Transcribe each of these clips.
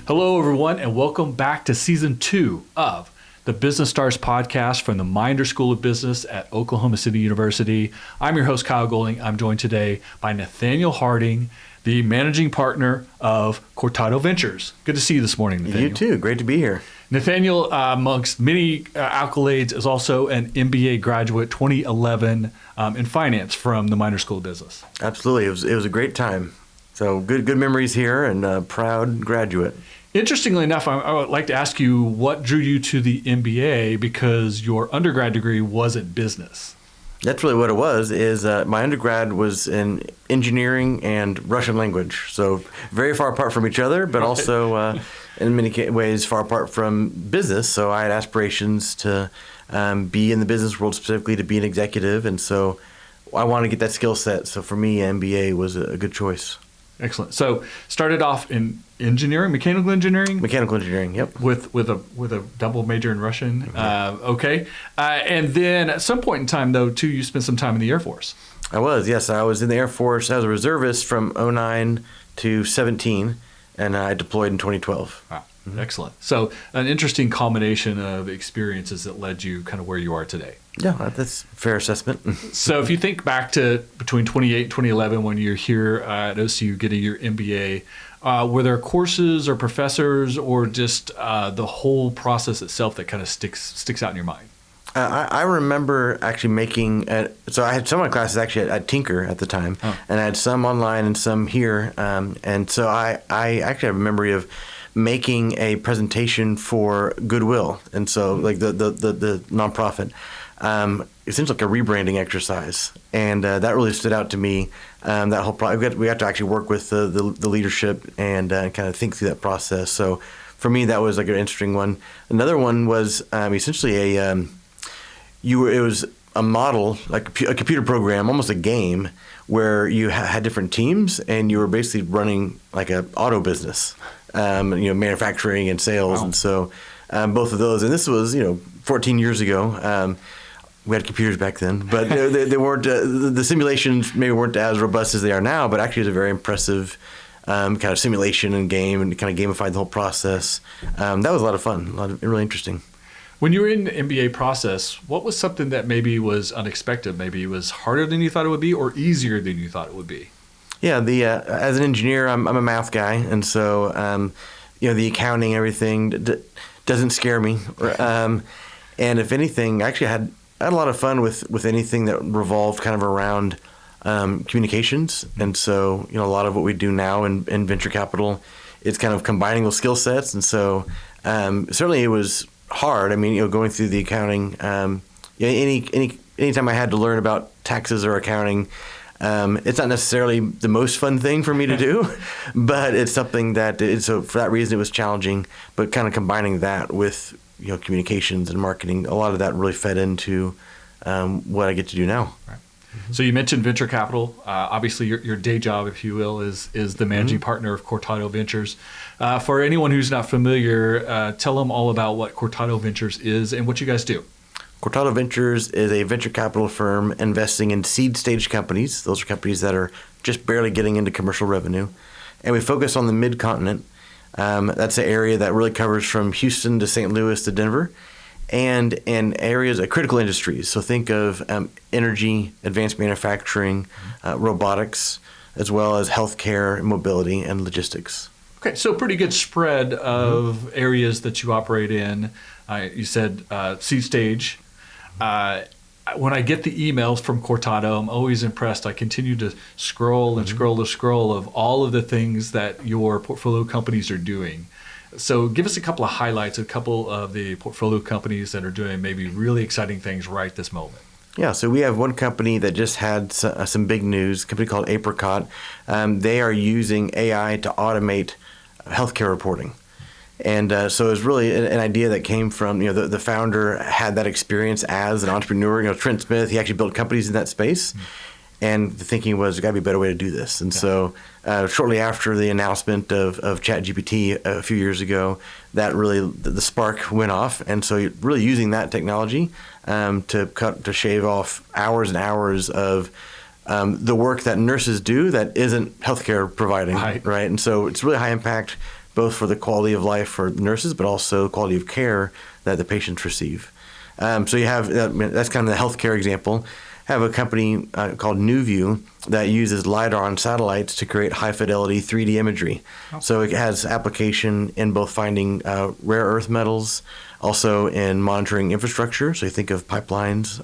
Hello, everyone, and welcome back to Season 2 of the Business Stars podcast from the Meinders School of Business at Oklahoma City University. I'm your host, Kyle Golding. I'm joined today by Nathaniel Harding, the managing partner of Cortado Ventures. Good to see you this morning, Nathaniel. You too. Great to be here. Nathaniel, amongst many accolades, is also an MBA graduate, 2011, in finance from the Meinders School of Business. Absolutely. It was a great time. So good memories here, and a proud graduate. Interestingly enough, I would like to ask you what drew you to the MBA, because your undergrad degree wasn't business. That's really what it was. My undergrad was in engineering and Russian language, so very far apart from each other, but also in many ways far apart from business. So I had aspirations to be in the business world, specifically to be an executive, and so I wanted to get that skill set. So for me, MBA was a good choice. Excellent. So started off in engineering, mechanical engineering? Mechanical engineering, yep. With a double major in Russian. Okay. And then at some point in time, though, too, you spent some time in the Air Force. I was, yes. I was in the Air Force. I was a reservist from 2009 to 17, and I deployed in 2012. Wow. Mm-hmm. Excellent. So an interesting combination of experiences that led you kind of where you are today. Yeah, that's a fair assessment. So if you think back to between 2008 and 2011 when you're here at OCU getting your MBA, were there courses or professors or just the whole process itself that kind of sticks out in your mind? I remember actually so I had some of my classes actually at Tinker at the time, and I had some online and some here. And so I actually have a memory of making a presentation for Goodwill, and so like the nonprofit. It seems like a rebranding exercise, and that really stood out to me. That whole we got to actually work with the leadership and kind of think through that process. So for me, that was like an interesting one. Another one was essentially it was a model, like a computer program, almost a game, where you had different teams and you were basically running like an auto business, manufacturing and sales. Wow. And so both of those, and this was 14 years ago. We had computers back then, but they weren't. The simulations maybe weren't as robust as they are now, but actually it was a very impressive kind of simulation and game, and kind of gamified the whole process. That was a lot of fun, really interesting. When you were in the MBA process, what was something that maybe was unexpected? Maybe it was harder than you thought it would be, or easier than you thought it would be? Yeah, as an engineer, I'm a math guy, and so the accounting, everything doesn't scare me. And if anything, actually I had a lot of fun with anything that revolved kind of around communications. And so, a lot of what we do now in venture capital is kind of combining those skill sets. And so certainly it was hard. I mean, going through the accounting, anytime I had to learn about taxes or accounting, it's not necessarily the most fun thing for me to do, but it's something that, so for that reason it was challenging, but kind of combining that with communications and marketing, a lot of that really fed into what I get to do now. Right. Mm-hmm. So you mentioned venture capital. Obviously, your day job, if you will, is the managing partner of Cortado Ventures. For anyone who's not familiar, tell them all about what Cortado Ventures is and what you guys do. Cortado Ventures is a venture capital firm investing in seed stage companies. Those are companies that are just barely getting into commercial revenue. And we focus on the midcontinent. That's an area that really covers from Houston to St. Louis to Denver, and in areas of critical industries. So think of energy, advanced manufacturing, robotics, as well as healthcare, mobility, and logistics. Okay, so pretty good spread of areas that you operate in. You said seed stage. When I get the emails from Cortado, I'm always impressed. I continue to scroll and scroll of all of the things that your portfolio companies are doing. So give us a couple of highlights, a couple of the portfolio companies that are doing maybe really exciting things right this moment. Yeah, so we have one company that just had some big news, a company called Apricot. They are using AI to automate healthcare reporting. And so it was really an idea that came from, the founder had that experience as an entrepreneur. Trent Smith, he actually built companies in that space. And the thinking was, there's got to be a better way to do this. And so shortly after the announcement of ChatGPT a few years ago, that really, the spark went off. And so you're really using that technology to shave off hours and hours of the work that nurses do that isn't healthcare providing, right? And so it's really high impact both for the quality of life for nurses, but also quality of care that the patients receive. So you have, that's kind of the healthcare example. Have a company called NewView that uses LiDAR on satellites to create high-fidelity 3D imagery. Oh. So it has application in both finding rare earth metals, also in monitoring infrastructure, so you think of pipelines,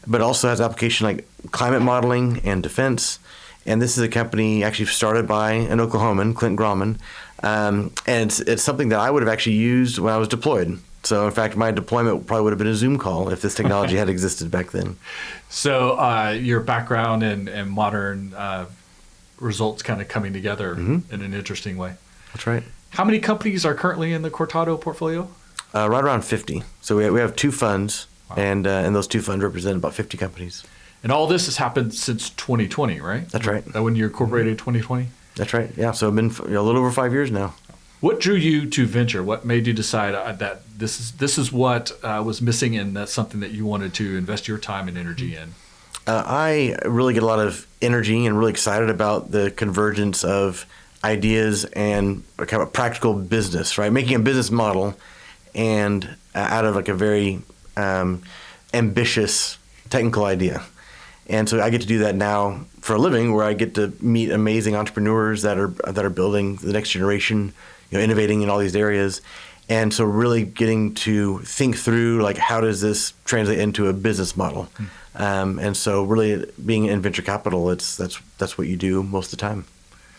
but also has application like climate modeling and defense. And this is a company actually started by an Oklahoman, Clint Grauman, and it's something that I would have actually used when I was deployed. So, in fact, my deployment probably would have been a Zoom call if this technology had existed back then. So, your background and modern results kind of coming together in an interesting way. That's right. How many companies are currently in the Cortado portfolio? Right around 50. So we have 2 funds, wow. and those 2 funds represent about 50 companies. And all this has happened since 2020, right? That's right. When you incorporated 2020? That's right. Yeah. So it's been a little over 5 years now. What drew you to venture? What made you decide that this is what was missing, and that's something that you wanted to invest your time and energy in? I really get a lot of energy and really excited about the convergence of ideas and kind of a practical business, right? Making a business model and out of like a very ambitious technical idea. And so I get to do that now for a living, where I get to meet amazing entrepreneurs that are building the next generation, innovating in all these areas. And so really getting to think through, like, how does this translate into a business model? And so really being in venture capital, that's what you do most of the time.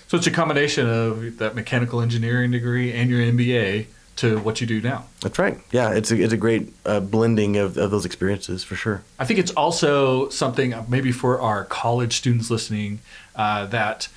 So it's a combination of that mechanical engineering degree and your MBA to what you do now. That's right. Yeah, it's a great blending of those experiences for sure. I think it's also something maybe for our college students listening that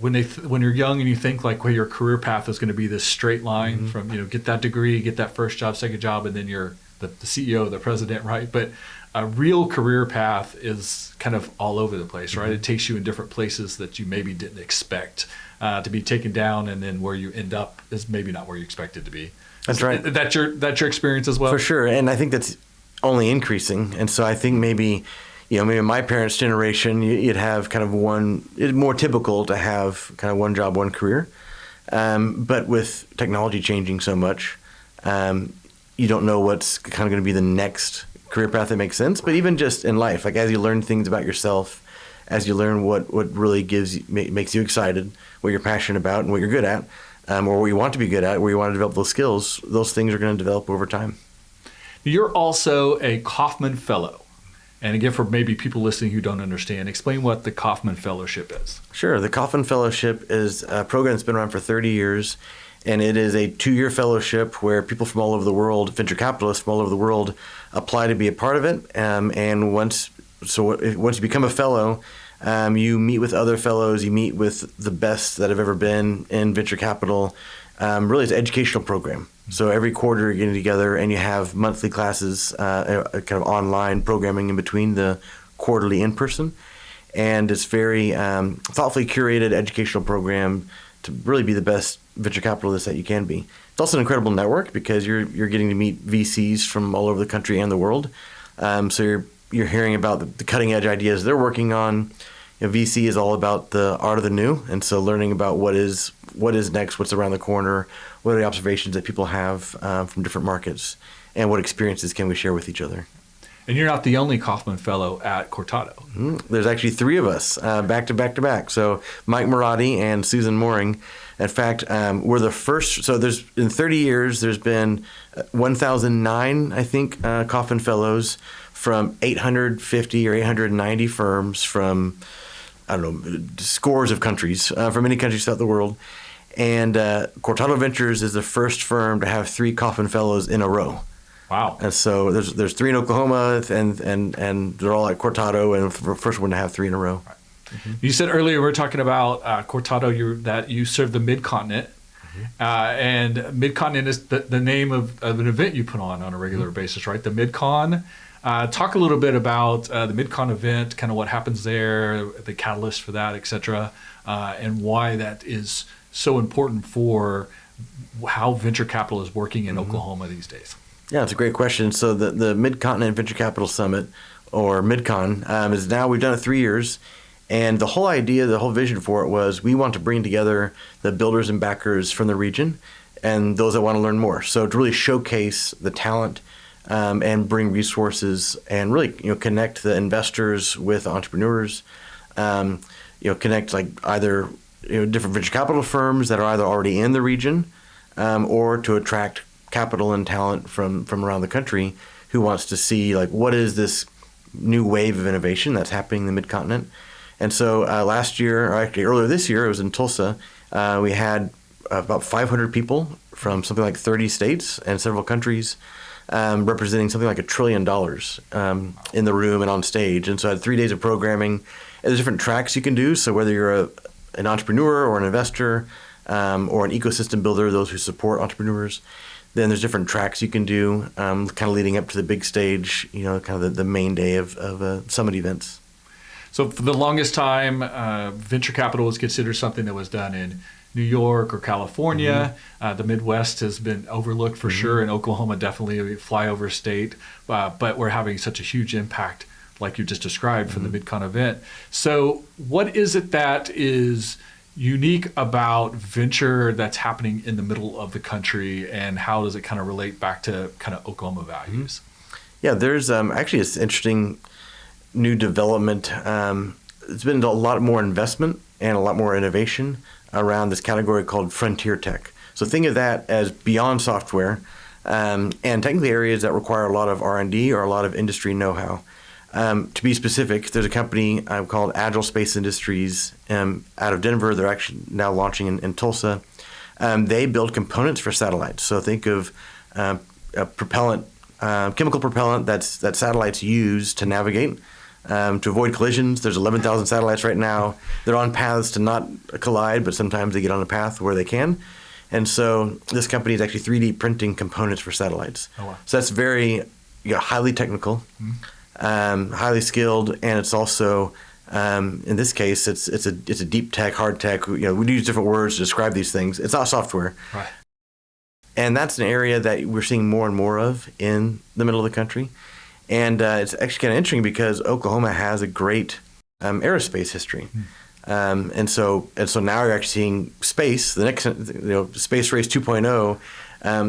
when you're young and you think like, well, your career path is going to be this straight line from get that degree, get that first job, second job, and then you're the CEO, the president, right? But a real career path is kind of all over the place, right? It takes you in different places that you maybe didn't expect to be taken down, and then where you end up is maybe not where you expected to be. That's right. That's your experience as well? For sure, and I think that's only increasing. And so I think maybe my parents' generation, you'd have kind of it's more typical to have kind of one job, one career. But with technology changing so much, you don't know what's kind of going to be the next career path that makes sense. But even just in life, like as you learn things about yourself, as you learn what really makes you excited, what you're passionate about and what you're good at, or what you want to be good at, where you want to develop those skills, those things are going to develop over time. You're also a Kauffman Fellow. And again, for maybe people listening who don't understand, explain what the Kauffman Fellowship is. Sure. The Kauffman Fellowship is a program that's been around for 30 years, and it is a 2-year fellowship where people from all over the world, venture capitalists from all over the world, apply to be a part of it. And once you become a fellow, you meet with other fellows, you meet with the best that have ever been in venture capital. Really, it's an educational program. So every quarter you're getting together and you have monthly classes, kind of online programming in between the quarterly in-person. And it's very thoughtfully curated educational program to really be the best venture capitalist that you can be. It's also an incredible network because you're getting to meet VCs from all over the country and the world. So you're hearing about the cutting edge ideas they're working on. VC is all about the art of the new, and so learning about what is next, what's around the corner, what are the observations that people have from different markets, and what experiences can we share with each other. And you're not the only Kauffman Fellow at Cortado. There's actually 3 of us back to back. So Mike Marotti and Susan Mooring. In fact, we're the first. So in 30 years, there's been 1,009, I think, Kauffman Fellows from 850 or 890 firms from, I don't know, scores of countries, from many countries throughout the world. And Cortado Ventures is the first firm to have 3 Kauffman Fellows in a row. Wow. And so there's 3 in Oklahoma, and they're all at Cortado, and the first one to have 3 in a row. Right. You said earlier we were talking about Cortado, that you serve the midcontinent. And midcontinent is the name of an event you put on a regular basis, right? The MidCon. Talk a little bit about the MidCon event, kind of what happens there, the catalyst for that, et cetera, and why that is so important for how venture capital is working in Oklahoma these days. Yeah, it's a great question. So the Midcontinent Venture Capital Summit, or MidCon, is now, we've done it 3 years, And the whole idea, the whole vision for it was we want to bring together the builders and backers from the region and those that want to learn more. So to really showcase the talent and bring resources and really connect the investors with entrepreneurs, connect like either different venture capital firms that are either already in the region or to attract capital and talent from around the country who wants to see like what is this new wave of innovation that's happening in the midcontinent. And so last year, or actually earlier this year, it was in Tulsa, we had about 500 people from something like 30 states and several countries representing something like $1 trillion in the room and on stage. And so I had 3 days of programming. And there's different tracks you can do. So whether you're an entrepreneur or an investor or an ecosystem builder, those who support entrepreneurs, then there's different tracks you can do kind of leading up to the big stage, kind of the main day of summit events. So for the longest time, venture capital was considered something that was done in New York or California. The Midwest has been overlooked for sure, and Oklahoma definitely a flyover state. But we're having such a huge impact, like you just described, from the MidCon event. So what is it that is unique about venture that's happening in the middle of the country, and how does it kind of relate back to kind of Oklahoma values? Yeah, there's actually this interesting new development. There's been a lot more investment and a lot more innovation around this category called frontier tech. So think of that as beyond software and technically areas that require a lot of R&D or a lot of industry know-how. To be specific, there's a company called Agile Space Industries out of Denver. They're actually now launching in Tulsa. They build components for satellites. So think of a propellant, chemical propellant that satellites use to navigate. To avoid collisions. There's 11,000 satellites right now. They're on paths to not collide, but sometimes they get on a path where they can. And so this company is actually 3D printing components for satellites. Oh, wow. So that's very highly technical, highly skilled, and it's also in this case it's a deep tech, hard tech. We use different words to describe these things. It's not software. Right. And that's an area that we're seeing more and more of in the middle of the country. And it's actually kind of interesting because Oklahoma has a great aerospace history. And so now you're actually seeing space, the next, space race 2.0.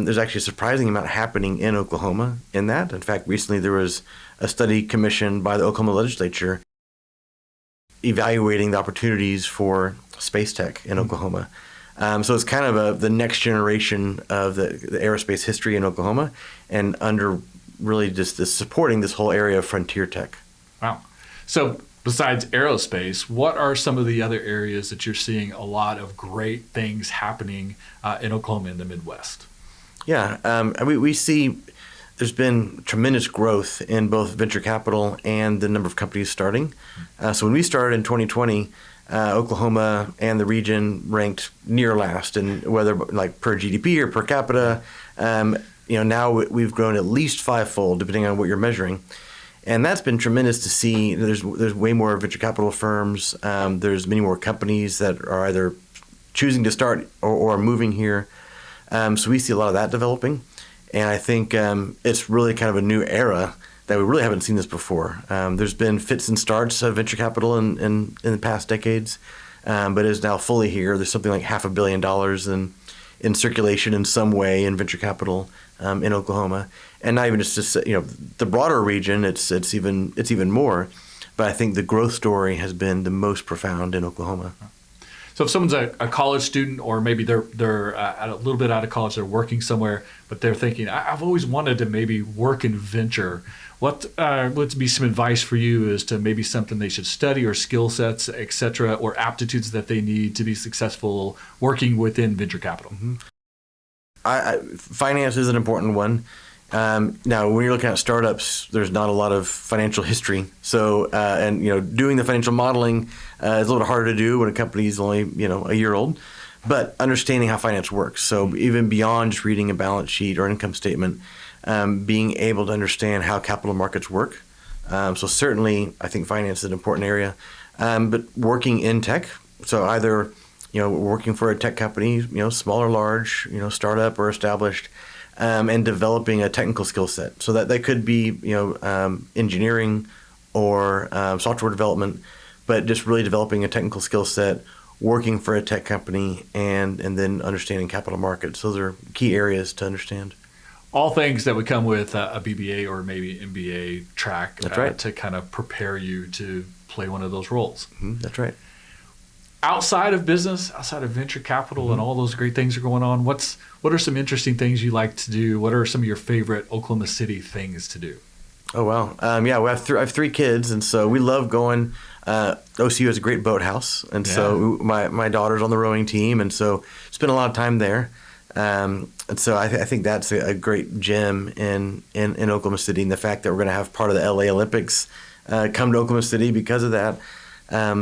There's actually a surprising amount happening in Oklahoma in that. In fact, recently there was a study commissioned by the Oklahoma legislature evaluating the opportunities for space tech in Oklahoma. So it's kind of the next generation of the aerospace history in Oklahoma, and under really just supporting this whole area of frontier tech. Wow. So besides aerospace, what are some of the other areas that you're seeing a lot of great things happening in Oklahoma in the Midwest? Yeah, we see there's been tremendous growth in both venture capital and the number of companies starting. So when we started in 2020, Oklahoma and the region ranked near last, and whether like per GDP or per capita, now we've grown at least fivefold, depending on what you're measuring. And that's been tremendous to see. There's way more venture capital firms. There's many more companies that are either choosing to start or moving here. So we see a lot of that developing. And I think it's really kind of a new era that we really haven't seen this before. There's been fits and starts of venture capital in the past decades, but it is now fully here. There's something like $500 million in circulation in some way in venture capital in Oklahoma, and not even just the broader region. It's even more, but I think the growth story has been the most profound in Oklahoma. So if someone's a college student, or maybe they're a little bit out of college, they're working somewhere, but they're thinking, I've always wanted to maybe work in venture. What would be some advice for you as to maybe something they should study, or skill sets, et cetera, or aptitudes that they need to be successful working within venture capital? Finance is an important one. Now, when you're looking at startups, there's not a lot of financial history. So, doing the financial modeling is a little bit harder to do when a company is only, a year old. But understanding how finance works. So even beyond just reading a balance sheet or income statement, being able to understand how capital markets work. So certainly, I think finance is an important area. But working in tech, so either working for a tech company, small or large, startup or established, and developing a technical skill set. So that could be, engineering or software development, but just really developing a technical skill set, working for a tech company, and then understanding capital markets. Those are key areas to understand. All things that would come with a BBA or maybe MBA track. That's right. To kind of prepare you to play one of those roles. That's right. Outside of business, outside of venture capital and all those great things are going on, what are some interesting things you like to do? What are some of your favorite Oklahoma City things to do? Oh, wow. I have 3 kids, and so we love going. OCU has a great boathouse, and so my daughter's on the rowing team, and so spend a lot of time there. And so I think that's a great gem in Oklahoma City, and the fact that we're going to have part of the LA Olympics come to Oklahoma City because of that.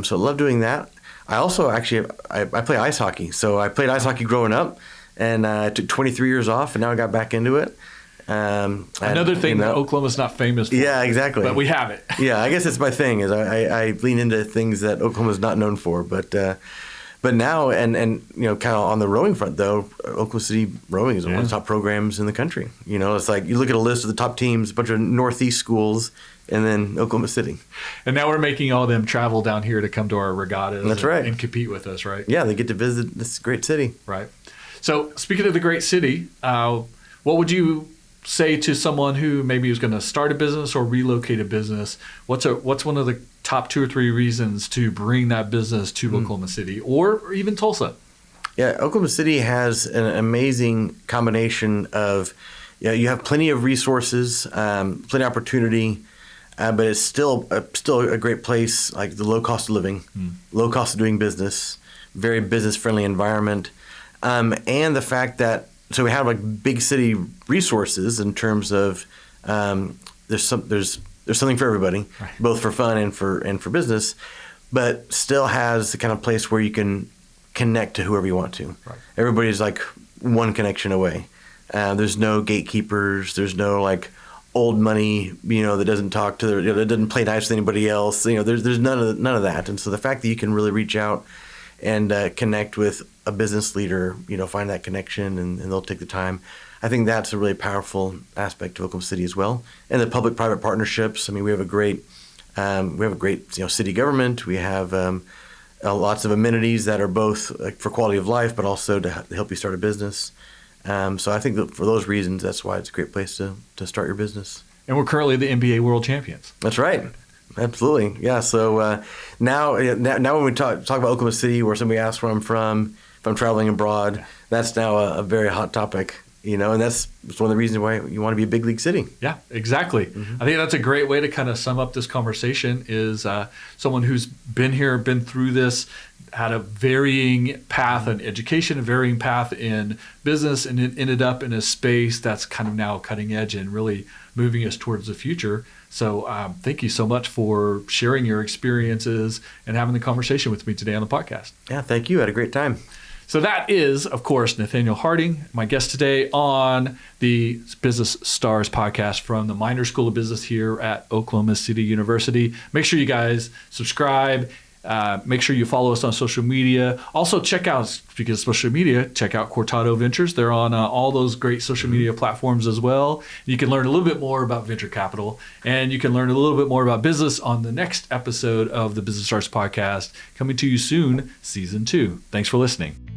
So I love doing that. I also actually I play ice hockey. So I played ice hockey growing up, and I took 23 years off, and now I got back into it. Another thing that Oklahoma's not famous for. Yeah, exactly. But we have it. Yeah, I guess it's my thing is I lean into things that Oklahoma's not known for. But now and kind of on the rowing front though, Oklahoma City rowing is one of the top programs in the country. It's like you look at a list of the top teams, a bunch of Northeast schools, and then Oklahoma City. And now we're making all them travel down here to come to our regattas. That's right. And compete with us, right? Yeah, they get to visit this great city. Right. So speaking of the great city, what would you say to someone who maybe is going to start a business or relocate a business? What's one of the top 2 or 3 reasons to bring that business to Oklahoma City or even Tulsa? Yeah, Oklahoma City has an amazing combination of, you have plenty of resources, plenty of opportunity, but it's still a great place, like the low cost of living, low cost of doing business, very business friendly environment, and the fact that so we have like big city resources in terms of there's something for everybody, right, both for fun and for business, but still has the kind of place where you can connect to whoever you want to. Right. Everybody's like one connection away. There's no gatekeepers. There's no like old money, that doesn't talk to that doesn't play nice with anybody else. There's none of that. And so the fact that you can really reach out and connect with a business leader, find that connection, and they'll take the time. I think that's a really powerful aspect of Oklahoma City as well. And the public-private partnerships. I mean, we have a great city government. We have lots of amenities that are both for quality of life, but also to help you start a business. So I think that for those reasons, that's why it's a great place to start your business. And we're currently the NBA World Champions. That's right. Absolutely. Yeah. So now when we talk about Oklahoma City, where somebody asks where I'm from, if I'm traveling abroad, that's now a very hot topic, and that's one of the reasons why you want to be a big league city. Yeah, exactly. I think that's a great way to kind of sum up this conversation is someone who's been here, been through this, had a varying path in education, a varying path in business, and it ended up in a space that's kind of now cutting edge and really moving us towards the future. So thank you so much for sharing your experiences and having the conversation with me today on the podcast. Yeah, thank you. I had a great time. So that is, of course, Nathaniel Harding, my guest today on the Business Stars podcast from the Meinders School of Business here at Oklahoma City University. Make sure you guys subscribe. Make sure you follow us on social media. Also, check out, speaking of social media, check out Cortado Ventures. They're on all those great social media platforms as well. You can learn a little bit more about venture capital, and you can learn a little bit more about business on the next episode of the Business Stars podcast, coming to you soon, Season 2. Thanks for listening.